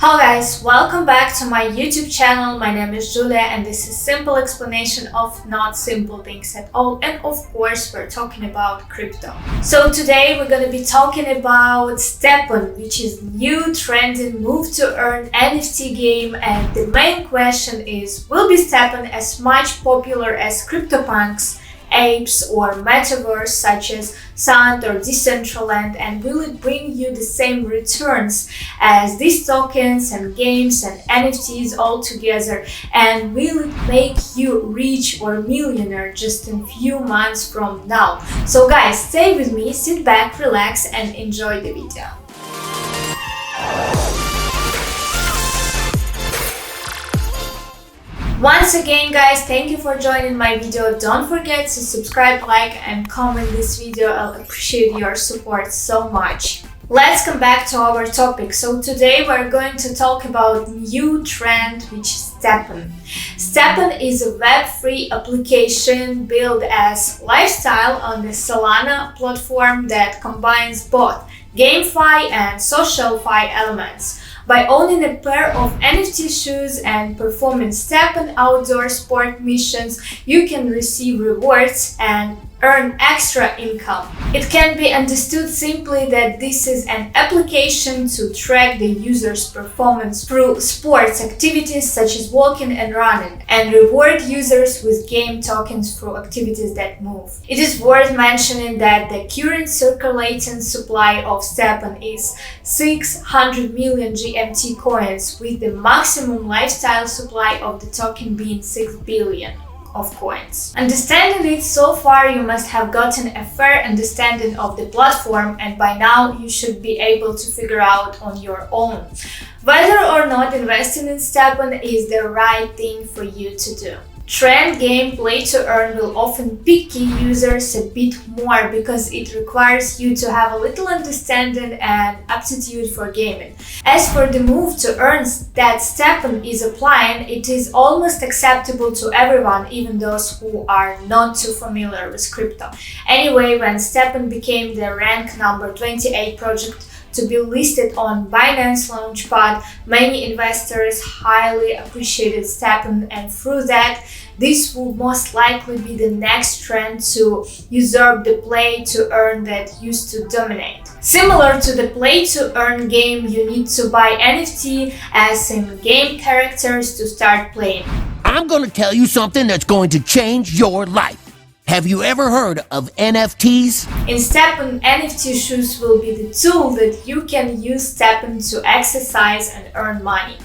Hello guys, welcome back to my YouTube channel. My name is Julia and this is simple explanation of not simple things at all, and of course we're talking about crypto. So today we're going to be talking about StepN, which is new trending move to earn NFT game, and the main question is, will be StepN as much popular as CryptoPunks, apes or metaverse such as Sand or Decentraland, and will it bring you the same returns as these tokens and games and NFTs all together, and will it make you rich or millionaire just in few months from now? So guys, stay with me, sit back, relax and enjoy the video. Once again guys, thank you for joining my video. Don't forget to subscribe, like and comment this video. I'll appreciate your support so much. Let's come back to our topic. So today we're going to talk about new trend, which is StepN. StepN is a web-free application built as lifestyle on the Solana platform that combines both GameFi and SocialFi elements. By owning a pair of NFT shoes and performing StepN outdoor sport missions, you can receive rewards and earn extra income. It can be understood simply that this is an application to track the user's performance through sports activities such as walking and running, and reward users with game tokens through activities that move. It is worth mentioning that the current circulating supply of StepN is 600 million GMT coins, with the maximum lifestyle supply of the token being 6 billion. Of coins. Understanding it so far, you must have gotten a fair understanding of the platform, and by now you should be able to figure out on your own whether or not investing in StepN is the right thing for you to do. Trend game play to earn will often pick key users a bit more because it requires you to have a little understanding and aptitude for gaming. As for the move to earn that StepN is applying, it is almost acceptable to everyone, even those who are not too familiar with crypto. Anyway, when StepN became the rank number 28 project to be listed on Binance Launchpad, many investors highly appreciated StepN, and through that, this will most likely be the next trend to usurp the play to earn that used to dominate. Similar to the play to earn game, you need to buy NFT as in game characters to start playing. I'm going to tell you something that's going to change your life. Have you ever heard of NFTs? In StepN, NFT shoes will be the tool that you can use StepN to exercise and earn money.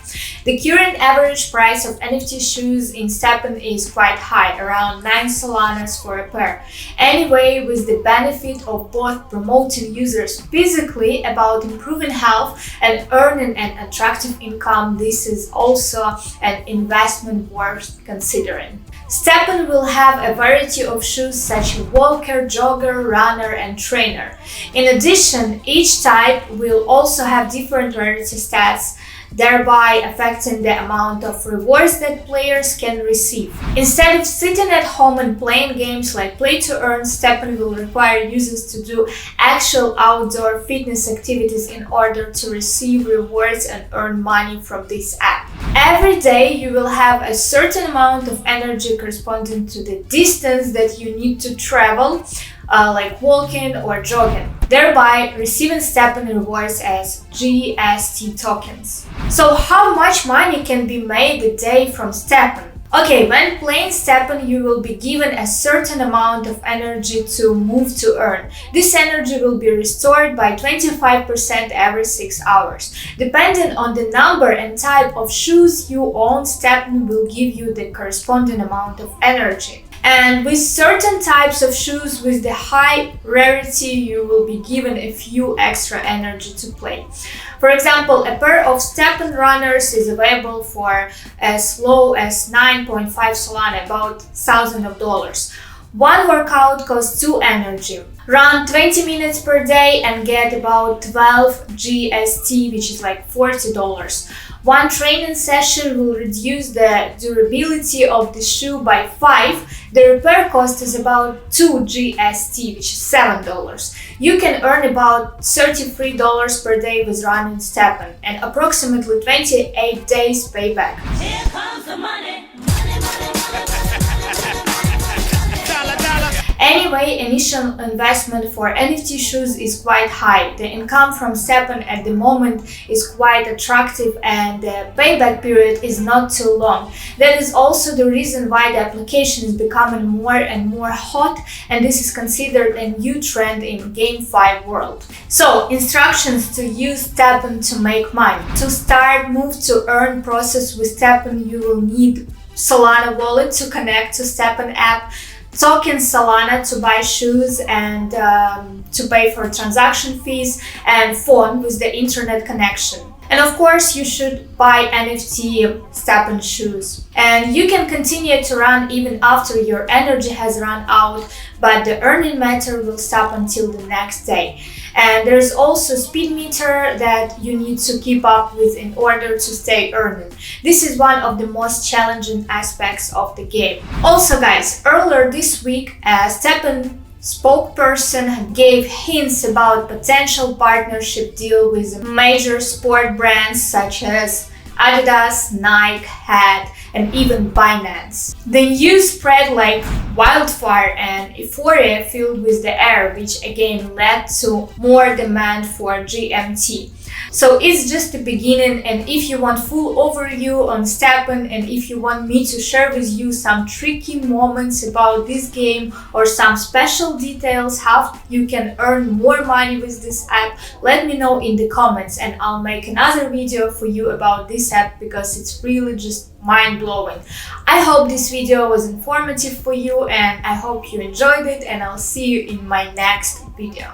The current average price of NFT shoes in StepN is quite high, around 9 Solanas for a pair. Anyway, with the benefit of both promoting users physically about improving health and earning an attractive income, this is also an investment worth considering. StepN will have a variety of shoes such as walker, jogger, runner and trainer. In addition, each type will also have different rarity stats, thereby affecting the amount of rewards that players can receive. Instead of sitting at home and playing games like play to earn, StepN will require users to do actual outdoor fitness activities in order to receive rewards and earn money from this app. Every day you will have a certain amount of energy corresponding to the distance that you need to travel, like walking or jogging, thereby receiving StepN rewards as GST tokens. So how much money can be made a day from StepN? Okay, when playing StepN, you will be given a certain amount of energy to move to earn. This energy will be restored by 25% every 6 hours. Depending on the number and type of shoes you own, StepN will give you the corresponding amount of energy. And with certain types of shoes with the high rarity, you will be given a few extra energy to play. For example, a pair of StepN runners is available for as low as 9.5 Solana, about $1,000. One workout costs 2 energy. Run 20 minutes per day and get about 12 GST, which is like $40. One training session will reduce the durability of the shoe by 5. The repair cost is about 2 GST, which is $7. You can earn about $33 per day with running StepN and approximately 28 days payback. Here comes the money. Anyway, initial investment for NFT shoes is quite high. The income from StepN at the moment is quite attractive and the payback period is not too long. That is also the reason why the application is becoming more and more hot, and this is considered a new trend in GameFi world. So, instructions to use StepN to make money. To start move to earn process with StepN, you will need Solana wallet to connect to StepN app, token Solana to buy shoes and to pay for transaction fees, and phone with the internet connection. And of course, you should buy NFT StepN shoes. And you can continue to run even after your energy has run out, but the earning meter will stop until the next day. And there's also speed meter that you need to keep up with in order to stay earning. This is one of the most challenging aspects of the game. Also guys, earlier this week, StepN spokesperson gave hints about potential partnership deal with major sport brands such as Adidas, Nike, Hat, and even Binance. The news spread like wildfire and euphoria filled with the air, which again led to more demand for GMT. So it's just the beginning, and if you want full overview on StepN and if you want me to share with you some tricky moments about this game or some special details how you can earn more money with this app, let me know in the comments and I'll make another video for you about this app because it's really just mind-blowing. I hope this video was informative for you and I hope you enjoyed it, and I'll see you in my next video.